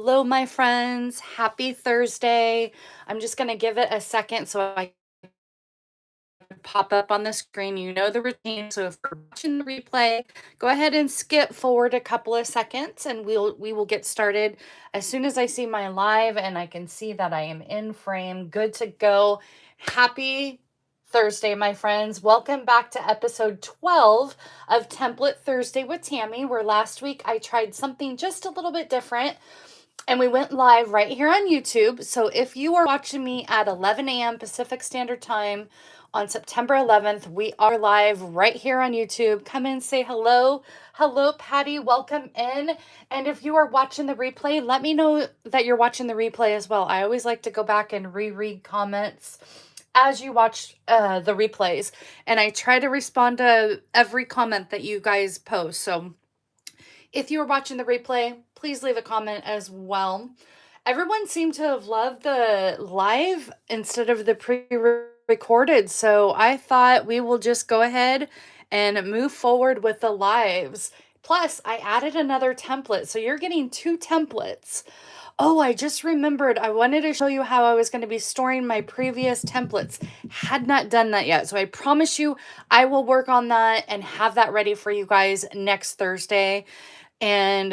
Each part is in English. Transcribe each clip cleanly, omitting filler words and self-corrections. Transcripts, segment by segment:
Hello, my friends. Happy Thursday. I'm just going to give it a second so I can pop up on the screen. You know the routine. So if you're watching the replay, go ahead and skip forward a couple of seconds and we will get started as soon as I see my live and I can see that I am in frame. Good to go. Happy Thursday, my friends. Welcome back to episode 12 of Template Thursday with Tammy, where last week I tried something just a little bit different. And we went live right here on YouTube. So if you are watching me at 11 a.m. Pacific Standard Time on September 11th, we are live right here on YouTube. Come in, say hello. Hello, Patty. Welcome in. And if you are watching the replay, let me know that you're watching the replay as well. I always like to go back and reread comments as you watch the replays. And I try to respond to every comment that you guys post. So if you are watching the replay, please leave a comment as well. Everyone seemed to have loved the live instead of the pre-recorded, so I thought we will just go ahead and move forward with the lives. Plus, I added another template, so you're getting 2 templates. Oh, I just remembered I wanted to show you how I was going to be storing my previous templates. Had not done that yet, so I promise you I will work on that and have that ready for you guys next Thursday and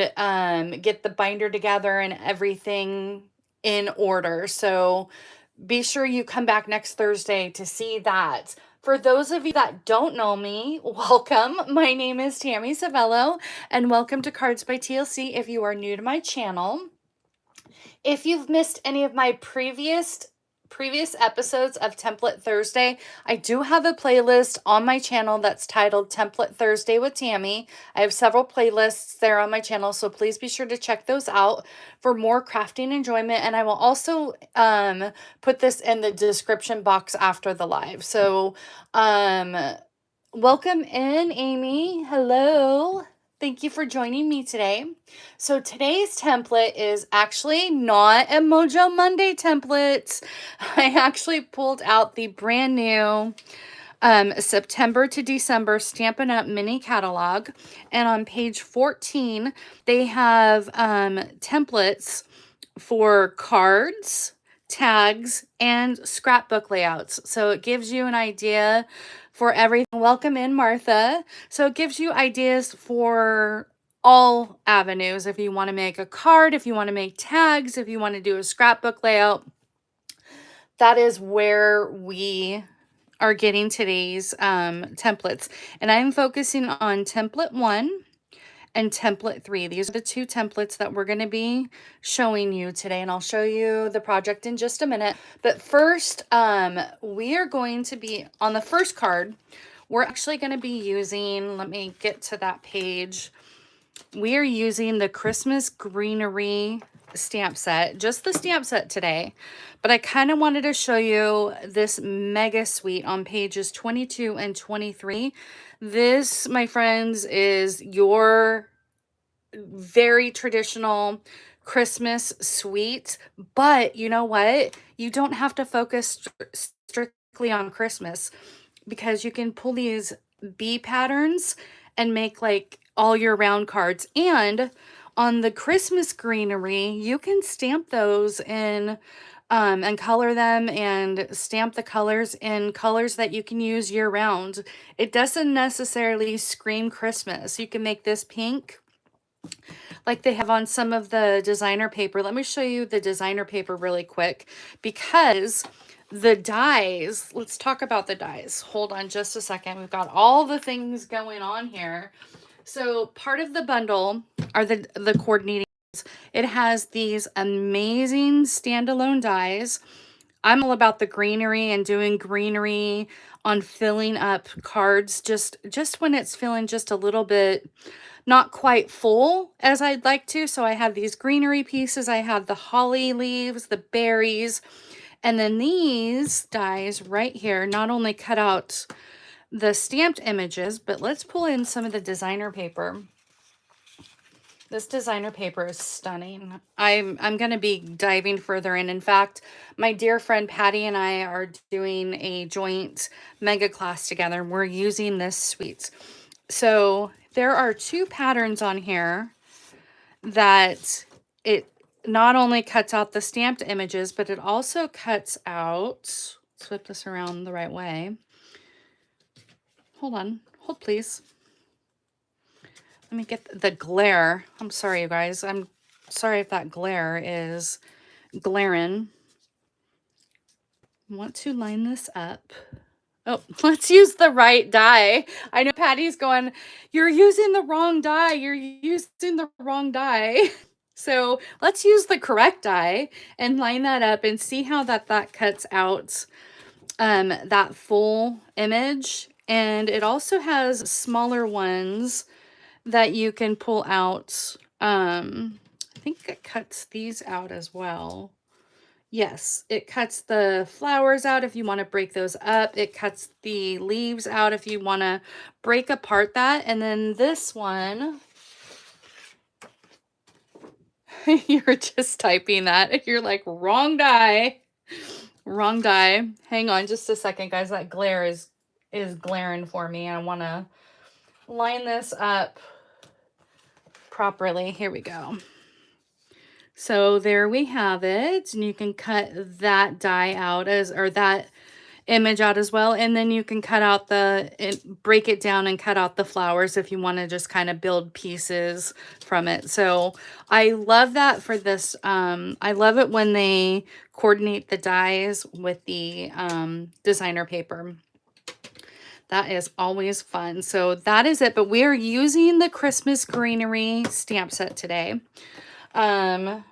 get the binder together and everything in order. So be sure you come back next Thursday to see that. For those of you that don't know me, welcome. My name is Tammy Civello, and welcome to Cards by TLC if you are new to my channel. If you've missed any of my previous episodes of Template Thursday, I do have a playlist on my channel that's titled Template Thursday with Tammy. I have several playlists there on my channel, so please be sure to check those out for more crafting enjoyment. And I will also put this in the description box after the live. So welcome in, Amy. Hello. Thank you for joining me today. So today's template is actually not a Mojo Monday template. I actually pulled out the brand new September to December Stampin' Up! Mini Catalog. And on page 14, they have templates for cards, tags, and scrapbook layouts. So it gives you an idea for everything. Welcome in, Martha. So it gives you ideas for all avenues. If you want to make a card, if you want to make tags, if you want to do a scrapbook layout, that is where we are getting today's templates. And I'm focusing on template 1 and template 3. These are the 2 templates that we're going to be showing you today, and I'll show you the project in just a minute. But first, we are going to be on the first card. We're actually going to be using, let me get to that page. We are using the Christmas Greenery stamp set, just the stamp set today, but I kind of wanted to show you this mega suite on pages 22 and 23. This, my friends, is your very traditional Christmas suite, but you know what? You don't have to focus strictly on Christmas, because you can pull these bee patterns and make like all year round cards. And on the Christmas greenery, you can stamp those in and color them and stamp the colors in colors that you can use year round. It doesn't necessarily scream Christmas. You can make this pink like they have on some of the designer paper. Let me show you the designer paper really quick, because the dies, let's talk about the dies. Hold on just a second. We've got all the things going on here. So part of the bundle are the coordinating. It has these amazing standalone dies. I'm all about the greenery and doing greenery on filling up cards just when it's feeling just a little bit not quite full as I'd like to. So I have these greenery pieces. I have the holly leaves, the berries, and then these dies right here not only cut out the stamped images, but let's pull in some of the designer paper. This designer paper is stunning. I'm going to be diving further in. In fact, my dear friend Patty and I are doing a joint mega class together. We're using this suite. So there are 2 patterns on here that not only cuts out the stamped images, but it also cuts out, let's flip this around the right way. Hold on, hold please. Let me get the glare. I'm sorry, you guys. I'm sorry if that glare is glaring. I want to line this up. Oh, let's use the right die. I know Patty's going, you're using the wrong die. You're using the wrong die. So let's use the correct die and line that up and see how that cuts out that full image. And it also has smaller ones that you can pull out. I think it cuts these out as well. Yes, it cuts the flowers out if you want to break those up. It cuts the leaves out if you want to break apart that. And then this one, you're just typing that. You're like, wrong die. Wrong die. Hang on just a second, guys. That glare is glaring for me. I want to line this up properly. Here we go. So there we have it, and you can cut that die out or that image out as well, and then you can cut out break it down and cut out the flowers if you want to just kind of build pieces from it. So I love that for this. I love it when they coordinate the dies with the designer paper. That is always fun. So that is it, but we are using the Christmas greenery stamp set today. And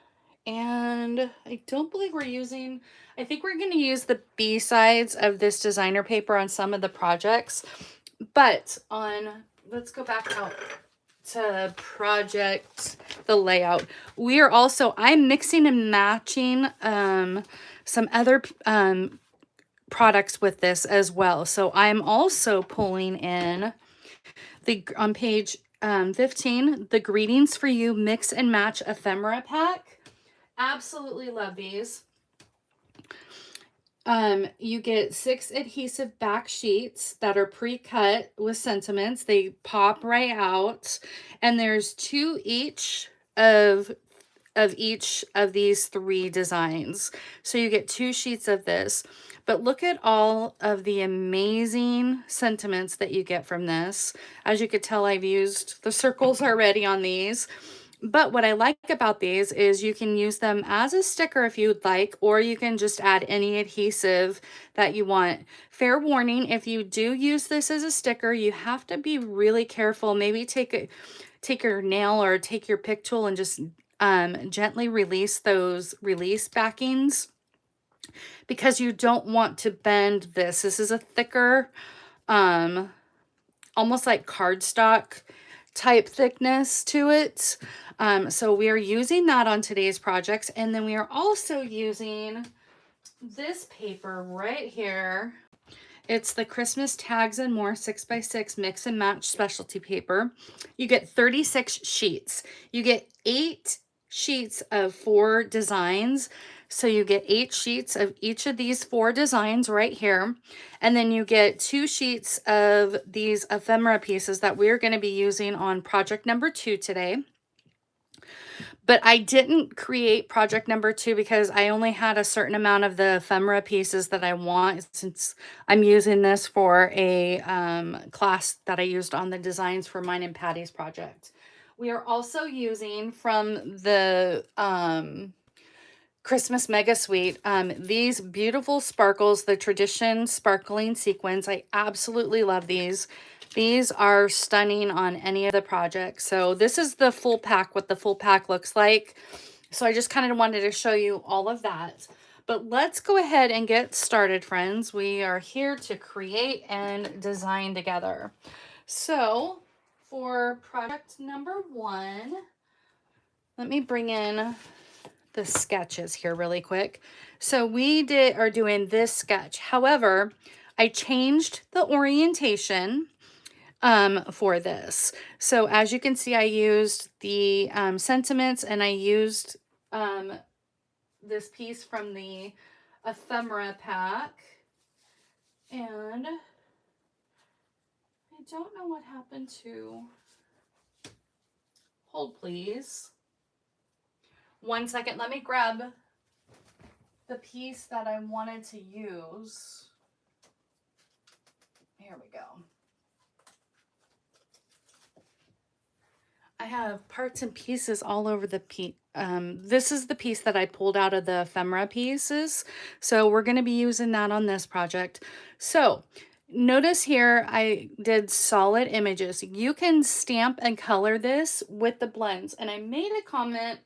I don't believe we're using, I think we're going to use the B-sides of this designer paper on some of the projects, but let's go back out to the layout. We are also, I'm mixing and matching some other products with this as well. So I'm also pulling in on page 15, the Greetings for You Mix and Match Ephemera Pack. Absolutely love these. You get 6 adhesive back sheets that are pre-cut with sentiments. They pop right out, and there's 2 each of each of these 3 designs. So you get 2 sheets of this. But look at all of the amazing sentiments that you get from this. As you could tell, I've used the circles already on these. But what I like about these is you can use them as a sticker if you'd like, or you can just add any adhesive that you want. Fair warning, if you do use this as a sticker, you have to be really careful. Maybe take your nail or take your pick tool and just gently release those release backings, because you don't want to bend this. This is a thicker, almost like cardstock type thickness to it. So we are using that on today's projects. And then we are also using this paper right here. It's the Christmas Tags and More 6x6 Mix and Match Specialty Paper. You get 36 sheets. You get 8 sheets of 4 designs. So you get 8 sheets of each of these 4 designs right here. And then you get 2 sheets of these ephemera pieces that we're going to be using on project number 2 today. But I didn't create project number 2 because I only had a certain amount of the ephemera pieces that I want, since I'm using this for a class that I used on the designs for mine and Patty's project. We are also using from the Christmas Mega Suite these beautiful sparkles, the Tradition Sparkling Sequins. I absolutely love these. These are stunning on any of the projects. So this is the full pack, what the full pack looks like. So I just kind of wanted to show you all of that. But let's go ahead and get started, friends. We are here to create and design together. So for project number 1, let me bring in the sketches here really quick. So we are doing this sketch. However, I changed the orientation for this. So as you can see, I used the sentiments, and I used this piece from the ephemera pack, and I don't know what happened to, hold please. 1 second. Let me grab the piece that I wanted to use. Here we go. I have parts and pieces all over the piece. This is the piece that I pulled out of the ephemera pieces. So we're going to be using that on this project. So notice here I did solid images. You can stamp and color this with the blends. And I made a comment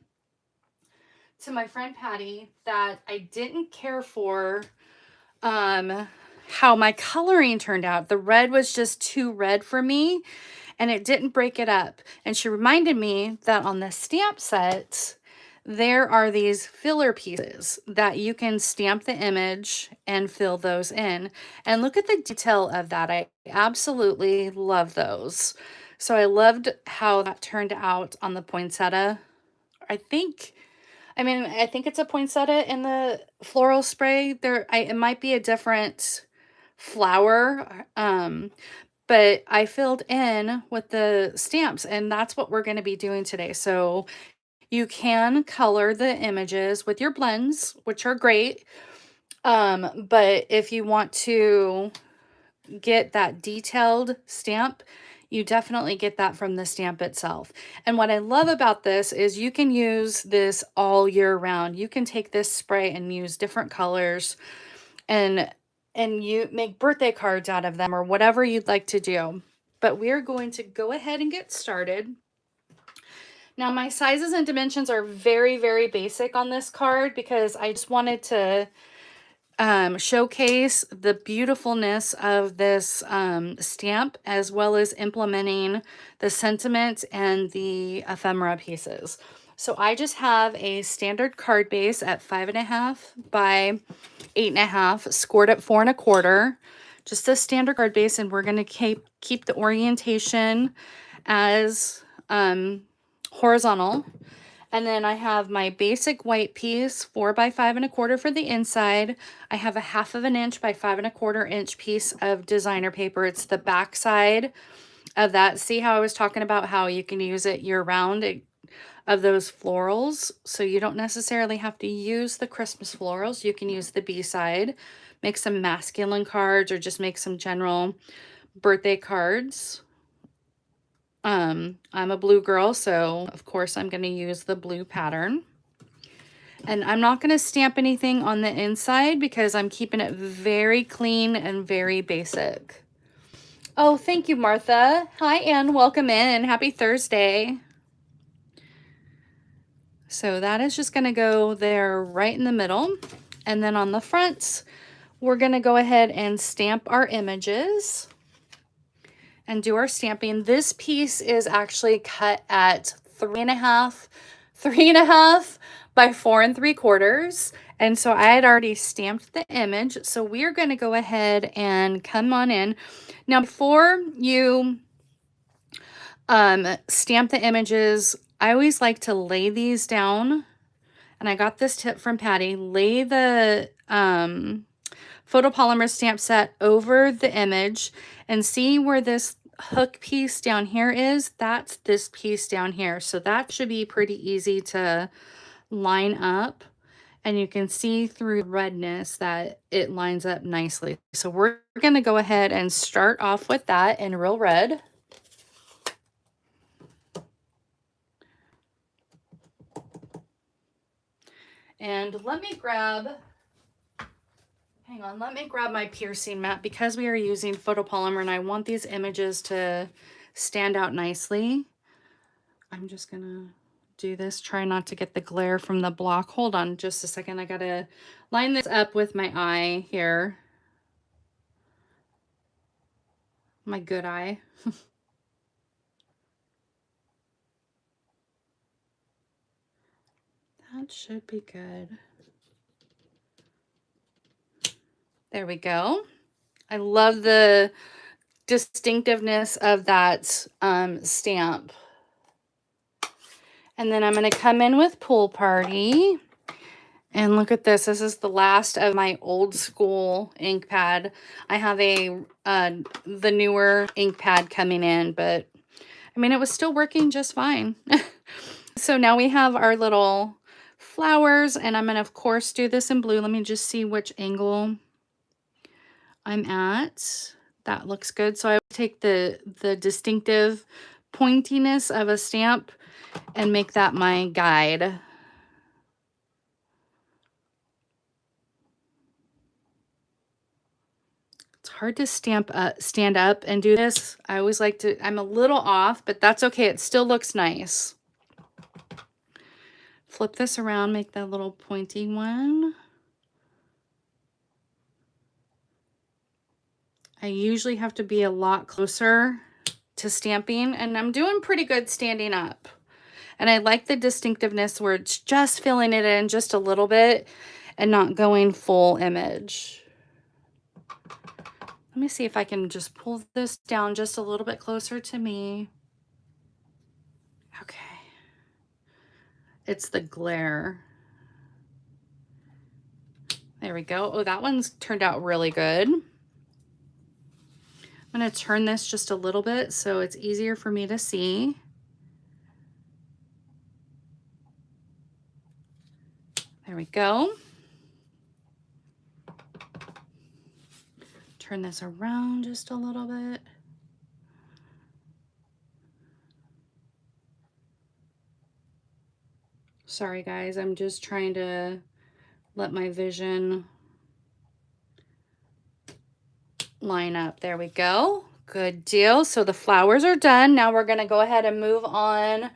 to my friend Patty that I didn't care for how my coloring turned out. The red was just too red for me and it didn't break it up. And she reminded me that on the stamp set, there are these filler pieces that you can stamp the image and fill those in. And look at the detail of that. I absolutely love those. So I loved how that turned out on the poinsettia. I think it's a poinsettia in the floral spray. It might be a different flower, but I filled in with the stamps, and that's what we're going to be doing today. So you can color the images with your blends, which are great. But if you want to get that detailed stamp, you definitely get that from the stamp itself. And what I love about this is you can use this all year round. You can take this spray and use different colors and you make birthday cards out of them or whatever you'd like to do. But we're going to go ahead and get started. Now my sizes and dimensions are very, very basic on this card because I just wanted to showcase the beautifulness of this stamp, as well as implementing the sentiment and the ephemera pieces. So I just have a standard card base at 5.5 by 8.5, scored at 4 1/4, just a standard card base, and we're going to keep the orientation as horizontal. And then I have my basic white piece, 4 by 5 1/4 for the inside. I have a 1/2 inch by 5 1/4 inch piece of designer paper. It's the back side of that. See how I was talking about how you can use it year round of those florals? So you don't necessarily have to use the Christmas florals. You can use the B side, make some masculine cards, or just make some general birthday cards. I'm a blue girl, so of course I'm going to use the blue pattern. And I'm not going to stamp anything on the inside because I'm keeping it very clean and very basic. Oh, thank you, Martha. Hi, Anne. Welcome in. Happy Thursday. So that is just going to go there right in the middle. And then on the front, we're going to go ahead and stamp our images and do our stamping. This piece is actually cut at 3.5 by 4 3/4. And so I had already stamped the image. So we're going to go ahead and come on in. Now, before you stamp the images, I always like to lay these down. And I got this tip from Patty. Lay the photopolymer stamp set over the image and see where this hook piece down here is. That's this piece down here. So that should be pretty easy to line up, and you can see through redness that it lines up nicely. So we're going to go ahead and start off with that in real red. And let me grab my piercing mat because we are using photopolymer and I want these images to stand out nicely. I'm just gonna do this, try not to get the glare from the block. Hold on just a second. I gotta line this up with my eye here. My good eye. That should be good. There we go. I love the distinctiveness of that stamp. And then I'm going to come in with Pool Party. And look at this. This is the last of my old school ink pad. I have the newer ink pad coming in, but I mean, it was still working just fine. So now we have our little flowers, and I'm gonna, of course, do this in blue. Let me just see which angle I'm at. That looks good. So I would take the distinctive pointiness of a stamp and make that my guide. It's hard to stand up and do this. I always like to, I'm a little off, but that's okay. It still looks nice. Flip this around, make that little pointy one. I usually have to be a lot closer to stamping, and I'm doing pretty good standing up. And I like the distinctiveness where it's just filling it in just a little bit and not going full image. Let me see if I can just pull this down just a little bit closer to me. Okay. It's the glare. There we go. Oh, that one's turned out really good. I'm going to turn this just a little bit so it's easier for me to see. There we go. Turn this around just a little bit. Sorry guys, I'm just trying to let my vision line up. There we go. Good deal. So the flowers are done. Now we're going to go ahead and move on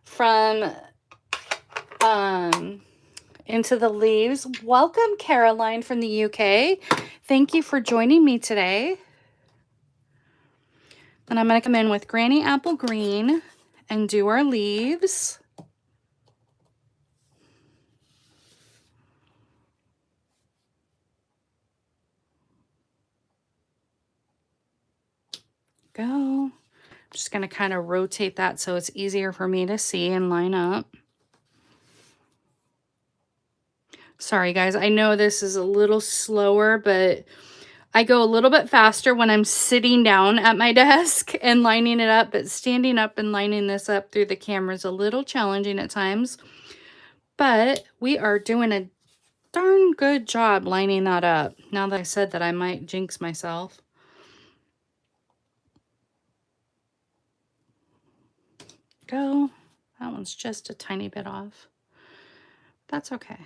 from into the leaves. Welcome, Caroline from the UK. Thank you for joining me today. Then I'm going to come in with Granny Apple Green and do our leaves. Go. I'm just going to kind of rotate that so it's easier for me to see and line up. Sorry guys, I know this is a little slower, but I go a little bit faster when I'm sitting down at my desk and lining it up, but standing up and lining this up through the camera is a little challenging at times. But we are doing a darn good job lining that up. Now that I said that, I might jinx myself. Go. That one's just a tiny bit off. That's okay.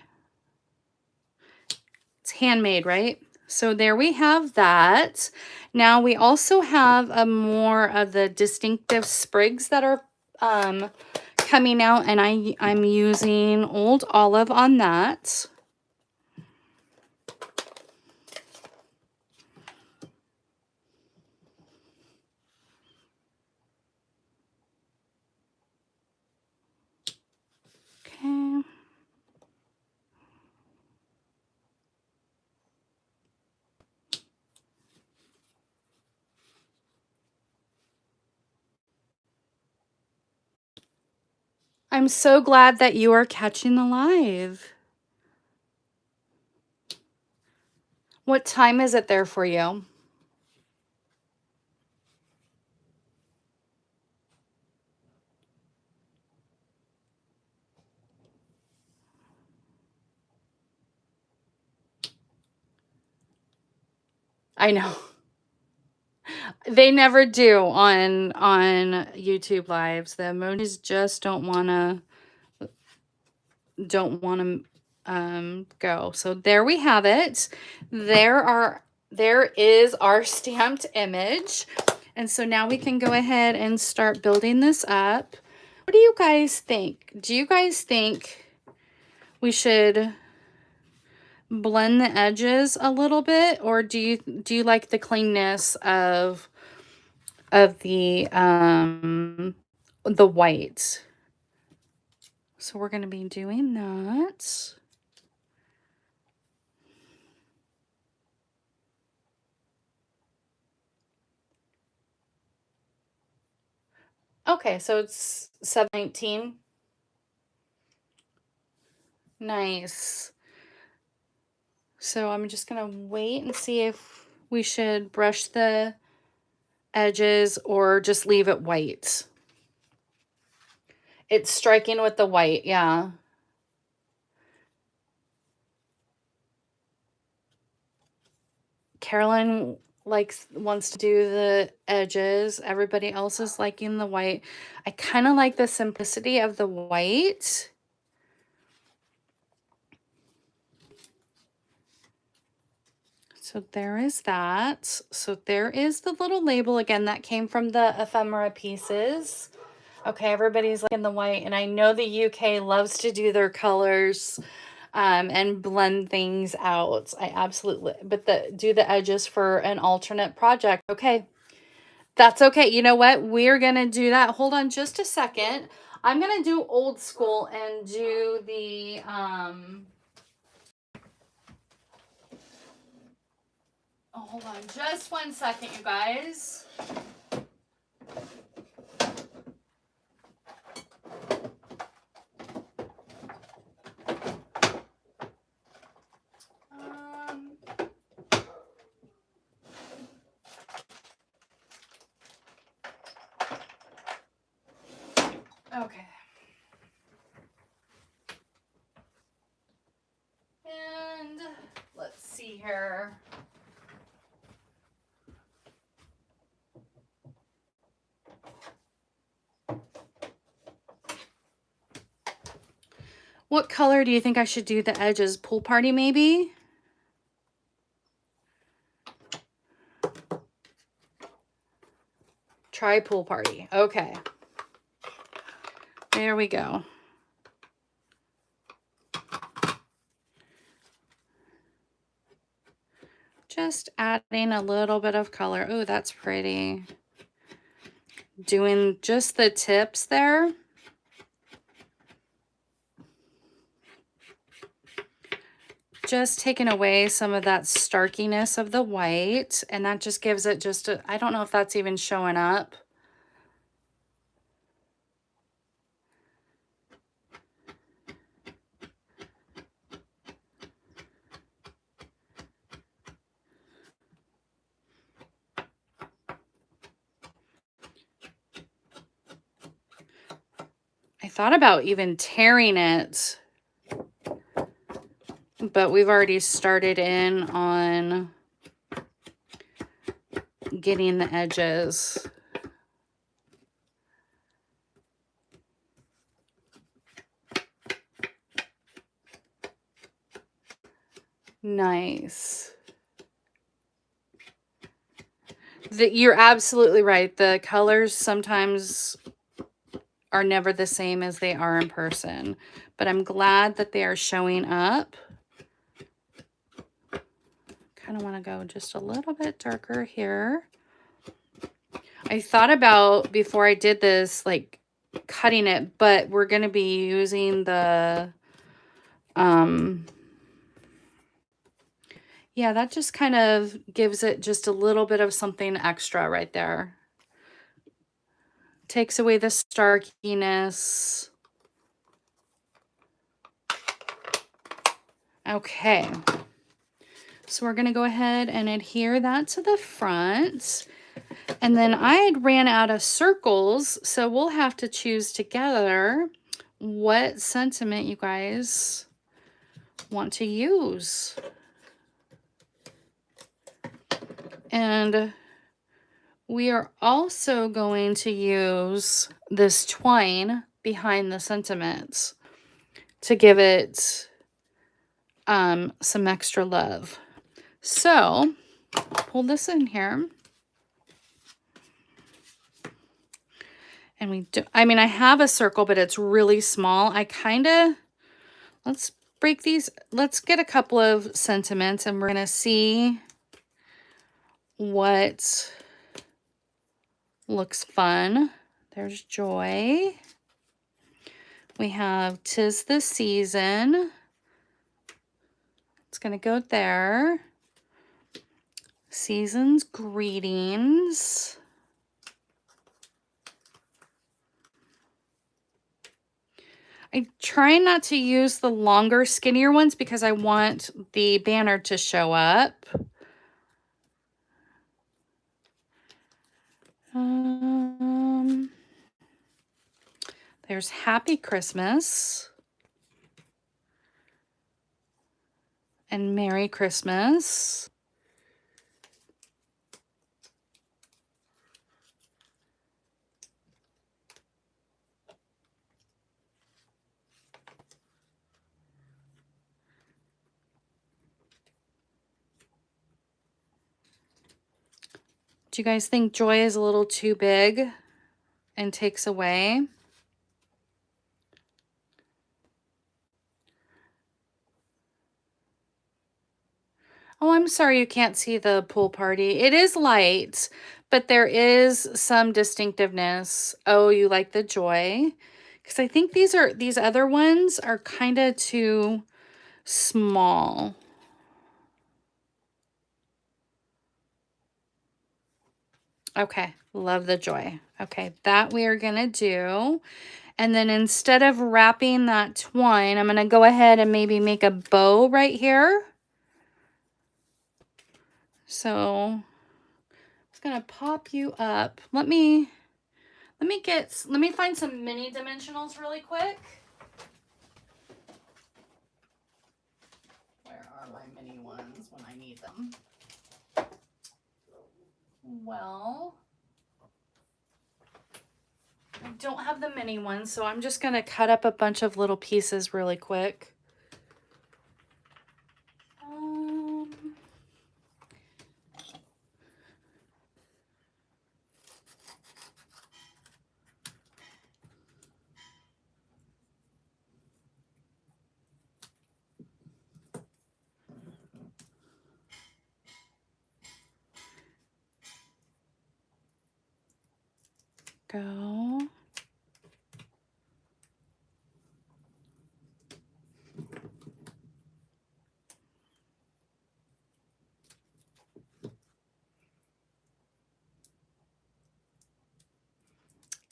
It's handmade, right? So there we have that. Now we also have a more of the distinctive sprigs that are coming out, and I'm using Old Olive on that. Okay. I'm so glad that you are catching the live. What time is it there for you? I know. They never do on YouTube lives. The emojis just don't want to go. So there we have it. There is our stamped image. And so now we can go ahead and start building this up. What do you guys think? Do you guys think we should blend the edges a little bit, or do you like the cleanness of the white? So we're going to be doing that. Okay, so it's 719. Nice. So I'm just going to wait and see if we should brush the edges or just leave it white. It's striking with the white, yeah. Carolyn wants to do the edges. Everybody else is liking the white. I kind of like the simplicity of the white. So there is that. So there is the little label again that came from the ephemera pieces. Okay, everybody's liking the white, and I know the UK loves to do their colors and blend things out. I absolutely, but do the edges for an alternate project. Okay, that's okay. You know what? We're gonna do that. Hold on just a second. I'm gonna do old school and do the oh, hold on just 1 second, you guys. Okay. And let's see here. What color do you think I should do the edges? Pool party, maybe? Try pool party. Okay. There we go. Just adding a little bit of color. Oh, that's pretty. Doing just the tips there. Just taking away some of that starkiness of the white, and that just gives it just a, I don't know if that's even showing up. I thought about even tearing it, but we've already started in on getting the edges. Nice. You're absolutely right. The colors sometimes are never the same as they are in person, but I'm glad that they are showing up. Kind of want to go just a little bit darker here. I thought about, before I did this, like cutting it, but we're going to be using the, yeah, that just kind of gives it just a little bit of something extra right there. Takes away the starkiness. Okay. So we're going to go ahead and adhere that to the front. And then I had ran out of circles, so we'll have to choose together what sentiment you guys want to use. And we are also going to use this twine behind the sentiments to give it some extra love. So pull this in here. And we do, I mean, I have a circle, but it's really small. I kind of, let's break these. Let's get a couple of sentiments and we're going to see what looks fun. There's joy. We have 'tis the season. It's going to go there. Season's greetings. I try not to use the longer, skinnier ones because I want the banner to show up. There's Happy Christmas and Merry Christmas. Do you guys think joy is a little too big and takes away? Oh, I'm sorry you can't see the pool party. It is light, but there is some distinctiveness. Oh, you like the joy? Because I think these other ones are kind of too small. Okay, love the joy. Okay, that we are gonna do. And then instead of wrapping that twine, I'm gonna go ahead and maybe make a bow right here. So I'm just gonna pop you up. Let me find some mini dimensionals really quick. Where are my mini ones when I need them? Well, I don't have the mini ones, so I'm just gonna cut up a bunch of little pieces really quick. Go.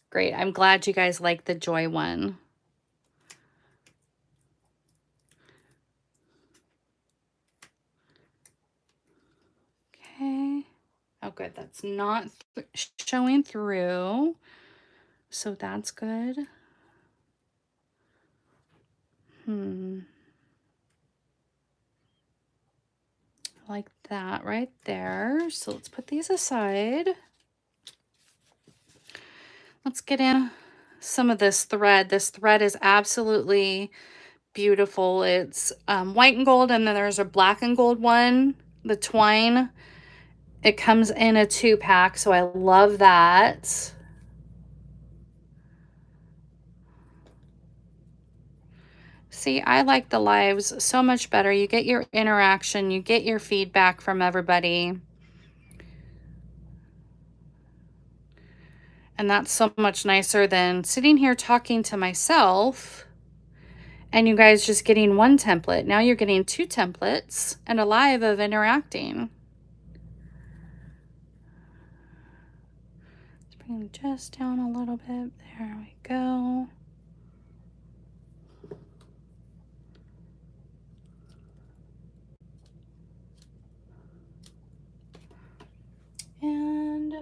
Great. I'm glad you guys like the joy one. Okay. Oh, good. That's not showing through. So that's good. Like that right there. So let's put these aside. Let's get in some of this thread. This thread is absolutely beautiful. It's white and gold, and then there's a black and gold one, the twine. It comes in a 2-pack, so I love that. See, I like the lives so much better. You get your interaction, you get your feedback from everybody. And that's so much nicer than sitting here talking to myself and you guys just getting one template. Now you're getting 2 templates and a live of interacting. Let's bring it just down a little bit. There we go. And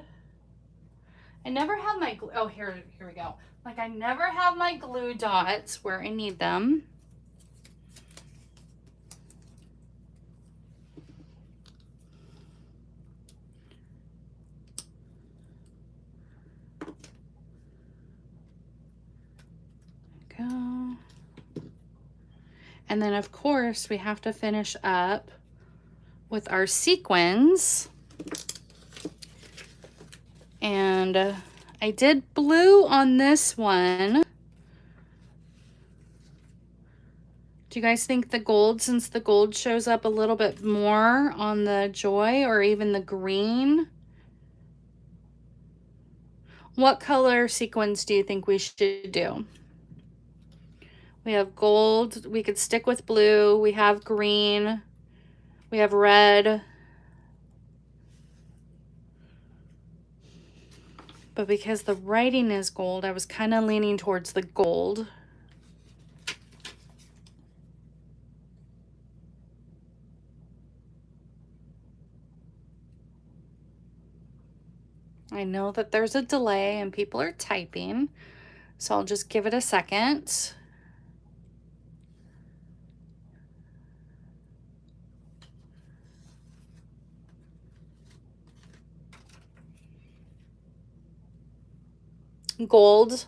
I never have my glue. Oh, here we go. Like I never have my glue dots where I need them. Go. And then of course we have to finish up with our sequins. And I did blue on this one. Do you guys think the gold, since the gold shows up a little bit more on the joy, or even the green? What color sequins do you think we should do? We have gold. We could stick with blue. We have green. We have red. But because the writing is gold, I was kind of leaning towards the gold. I know that there's a delay and people are typing, so I'll just give it a second. Gold.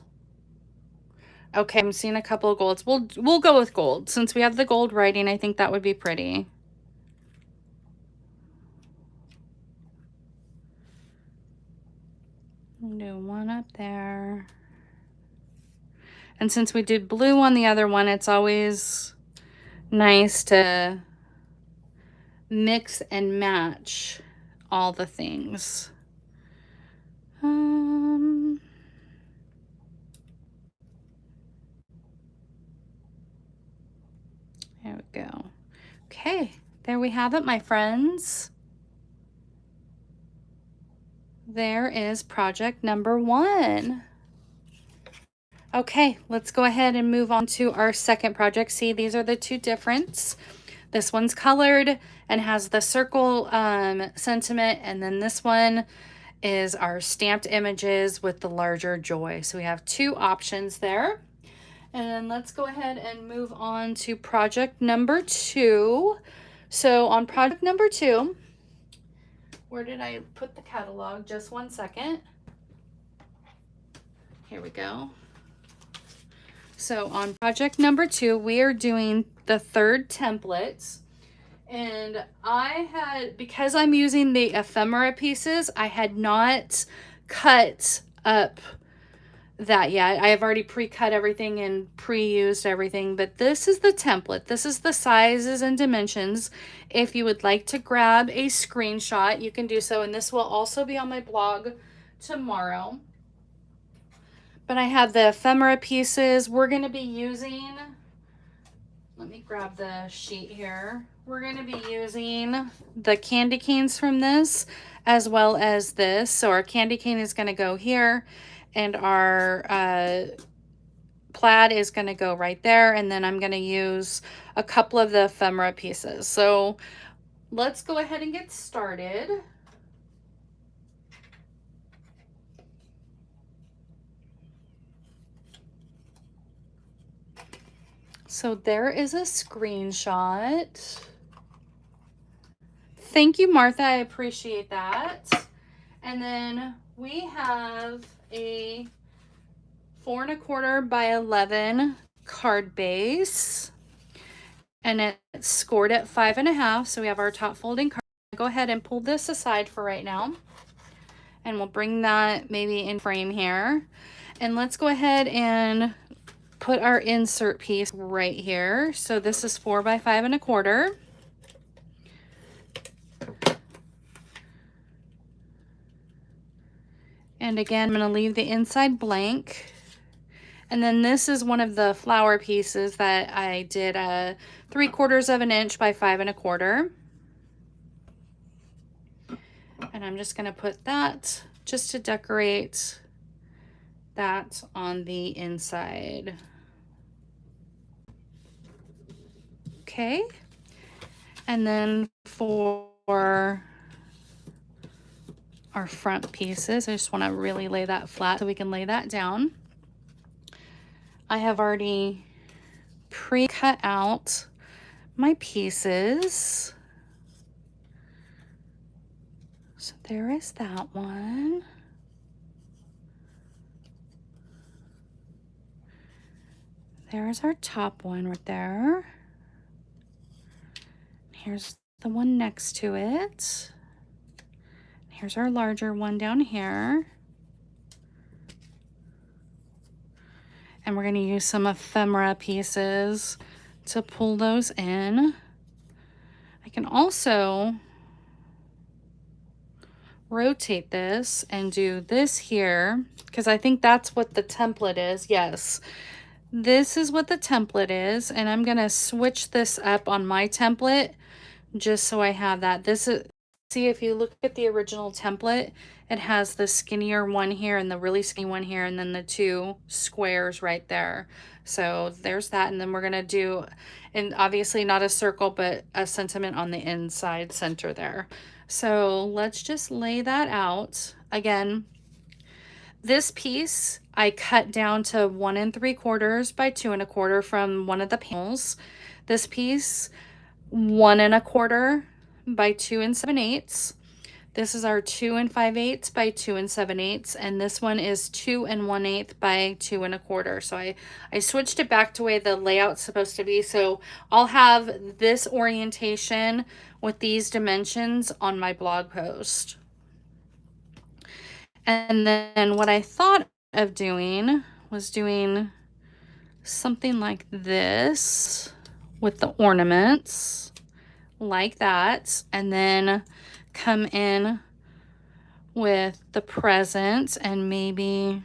Okay, I'm seeing a couple of golds. We'll go with gold. Since we have the gold writing, I think that would be pretty. Do one up there. And since we did blue on the other one, it's always nice to mix and match all the things. There we go. Okay, there we have it, my friends. There is project number 1. Okay, let's go ahead and move on to our second project. See, these are the two difference. This one's colored and has the circle sentiment, and then this one is our stamped images with the larger joy. So we have 2 options there. And then let's go ahead and move on to project number 2. So on project number 2, where did I put the catalog? Just one second. Here we go. So on project number 2, we are doing the third template. And I had, because I'm using the ephemera pieces, I had not cut up that yet. I have already pre-cut everything and pre-used everything, but this is the template. This is the sizes and dimensions. If you would like to grab a screenshot, you can do so, and this will also be on my blog tomorrow. But I have the ephemera pieces. We're going to be using, let me grab the sheet here. We're going to be using the candy canes from this as well as this. So our candy cane is going to go here, and our plaid is going to go right there. And then I'm going to use a couple of the ephemera pieces. So let's go ahead and get started. So there is a screenshot. Thank you, Martha. I appreciate that. And then we have a 4 1/4 by 11 card base, and it's scored at 5 1/2. So we have our top folding card. Go ahead and pull this aside for right now, and we'll bring that maybe in frame here. And let's go ahead and put our insert piece right here. So this is 4 by 5 1/4. And again, I'm going to leave the inside blank. And then this is one of the flower pieces that I did 3/4 of an inch by 5 1/4. And I'm just going to put that just to decorate that on the inside. Okay. And then for our front pieces, I just want to really lay that flat so we can lay that down. I have already pre-cut out my pieces. So there is that one. There's our top one right there. Here's the one next to it. Here's our larger one down here. And we're going to use some ephemera pieces to pull those in. I can also rotate this and do this here, because I think that's what the template is. Yes, this is what the template is, and I'm going to switch this up on my template just so I have that. This is, see, if you look at the original template, it has the skinnier one here and the really skinny one here, and then the 2 squares right there. So there's that. And then we're going to do, and obviously not a circle, but a sentiment on the inside center there. So let's just lay that out. Again, this piece I cut down to 1 3/4 by 2 1/4 from one of the panels. This piece 1 1/4 by 2 7/8. This is our 2 5/8 by 2 7/8, and this one is 2 1/8 by 2 1/4. So I switched it back to the way the layout's supposed to be. So I'll have this orientation with these dimensions on my blog post. And then what I thought of doing was doing something like this with the ornaments, like that, and then come in with the presents and maybe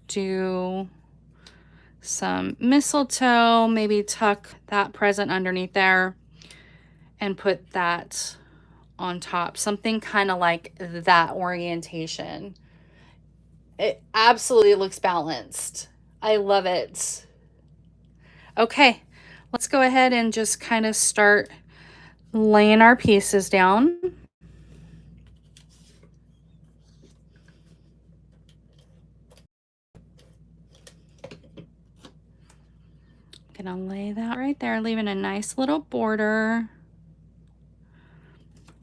do some mistletoe, maybe tuck that present underneath there and put that on top. Something kind of like that orientation. It absolutely looks balanced. I love it. Okay, let's go ahead and just kind of start laying our pieces down. Gonna lay that right there, leaving a nice little border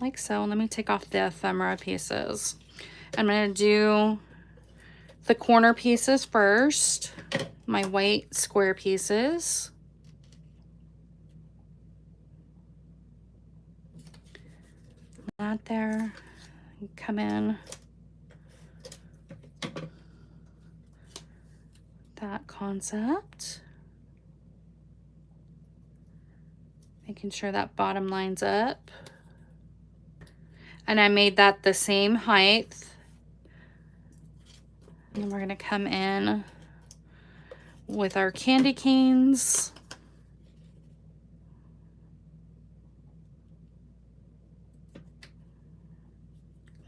like so. Let me take off the ephemera pieces. I'm gonna do the corner pieces first, my white square pieces. That there, come in that concept. Making sure that bottom lines up. And I made that the same height. And then we're gonna come in with our candy canes.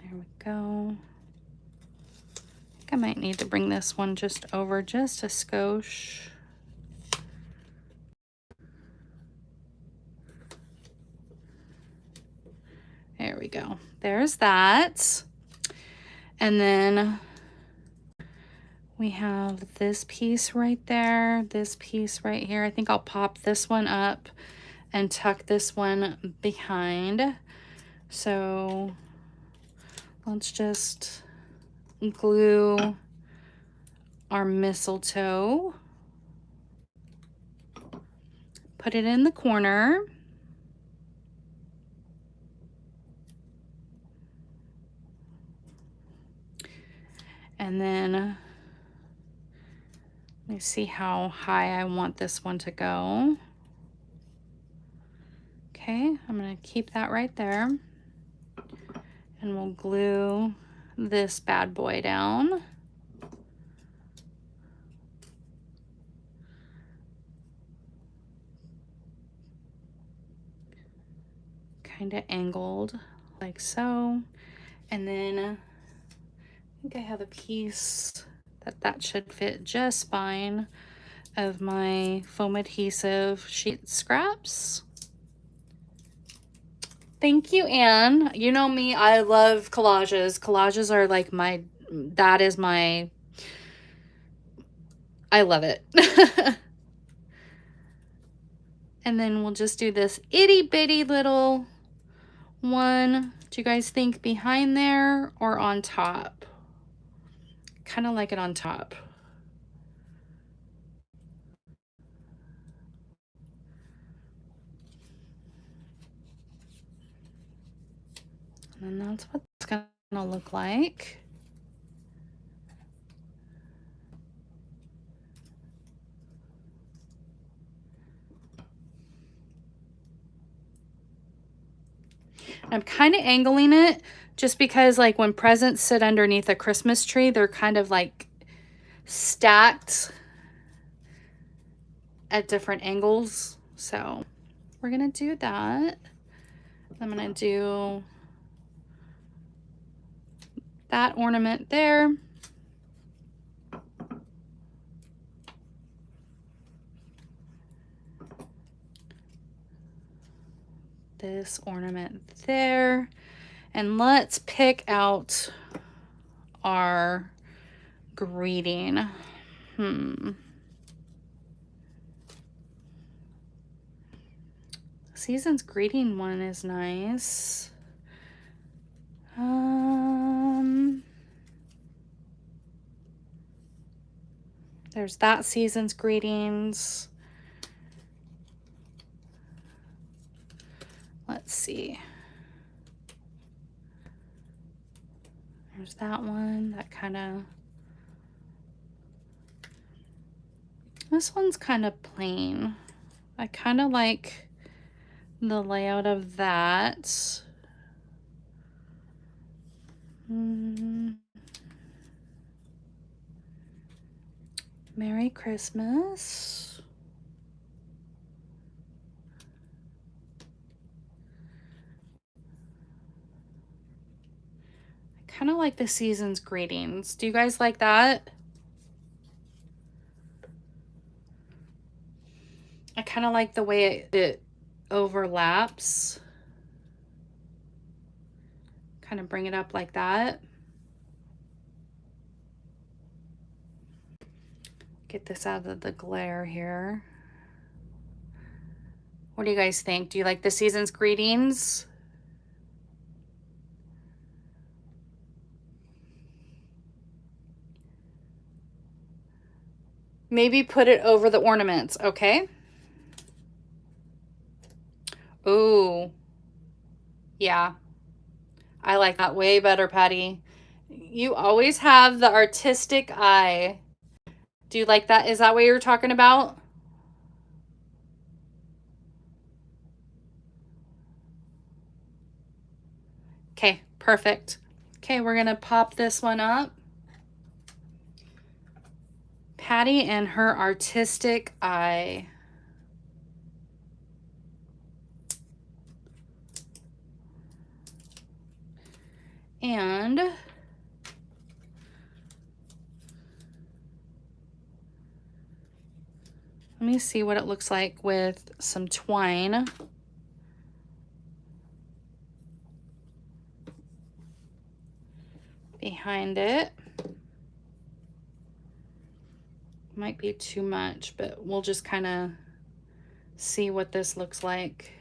There we go. I think I might need to bring this one just over just a skosh. There we go. There's that. And then we have this piece right there, this piece right here. I think I'll pop this one up and tuck this one behind. So let's just glue our mistletoe. Put it in the corner. And then let me see how high I want this one to go. Okay, I'm gonna keep that right there. And we'll glue this bad boy down. Kind of angled like so. And then I think I have a piece that should fit just fine of my foam adhesive sheet scraps. Thank you, Anne. You know me, I love collages. Collages are like I love it. And then we'll just do this itty bitty little one. Do you guys think behind there or on top? Kind of like it on top. And that's what it's gonna look like. I'm kind of angling it just because like when presents sit underneath a Christmas tree, they're kind of like stacked at different angles. So we're gonna do that. I'm gonna do that ornament there. This ornament there. And let's pick out our greeting. Season's greeting one is nice. There's that season's greetings. Let's see. There's that one, that kind of, this one's kind of plain. I kind of like the layout of that. Merry Christmas. I kind of like the season's greetings. Do you guys like that? I kind of like the way it overlaps. Kind of bring it up like that. Get this out of the glare here. What do you guys think? Do you like the season's greetings? Maybe put it over the ornaments, okay? Ooh. Yeah. I like that way better, Patty. You always have the artistic eye. Do you like that? Is that what you're talking about? Okay, perfect. Okay, we're gonna pop this one up. Patty and her artistic eye. And let me see what it looks like with some twine. Behind it. Might be too much, but we'll just kind of see what this looks like.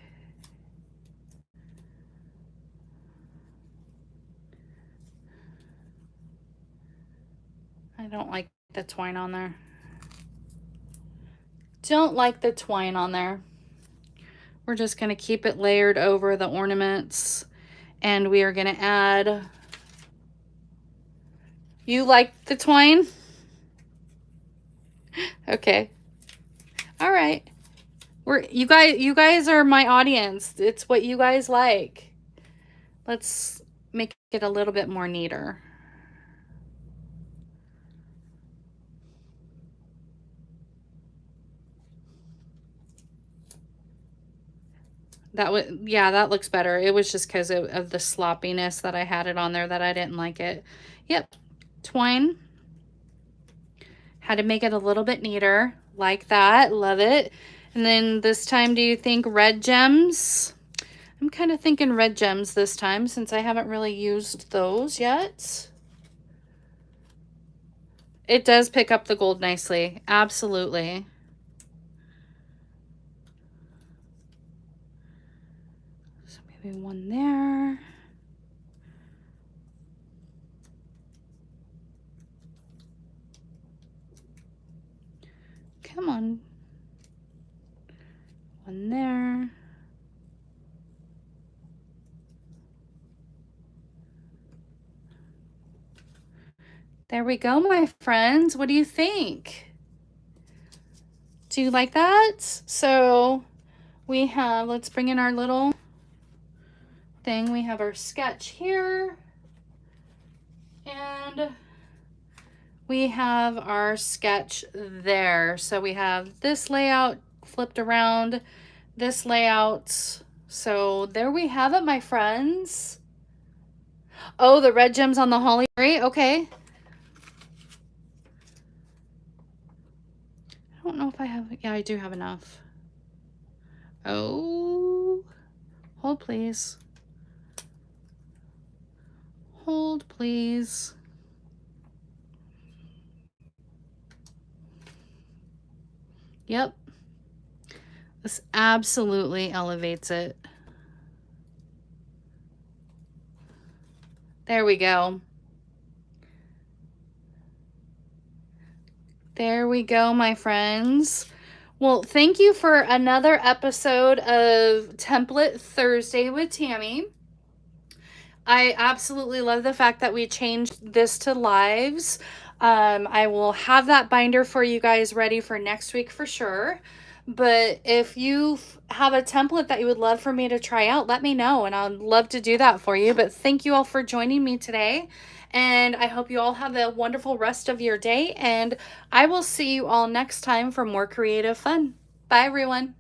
I don't like the twine on there. Don't like the twine on there. We're just going to keep it layered over the ornaments, and we are going to add. You like the twine? Okay. All right. You guys are my audience. It's what you guys like. Let's make it a little bit more neater. Yeah, that looks better. It was just because of the sloppiness that I had it on there that I didn't like it. Yep. Twine. Had to make it a little bit neater, like that. Love it. And then this time, do you think red gems? I'm kind of thinking red gems this time since I haven't really used those yet. It does pick up the gold nicely. Absolutely. So maybe one there. Come on. One there. There we go, my friends. What do you think? Do you like that? So we have, let's bring in our little thing. We have our sketch here. And we have our sketch there. So we have this layout flipped around, this layout. So there we have it, my friends. Oh, the red gems on the holly tree. Okay. I don't know if I have, yeah, I do have enough. Oh, hold please. Hold please. Yep. This absolutely elevates it. There we go. There we go, my friends. Well, thank you for another episode of Template Thursday with Tammy. I absolutely love the fact that we changed this to lives. I will have that binder for you guys ready for next week for sure. But if you have a template that you would love for me to try out, let me know and I'd love to do that for you. But thank you all for joining me today. And I hope you all have a wonderful rest of your day. And I will see you all next time for more creative fun. Bye, everyone.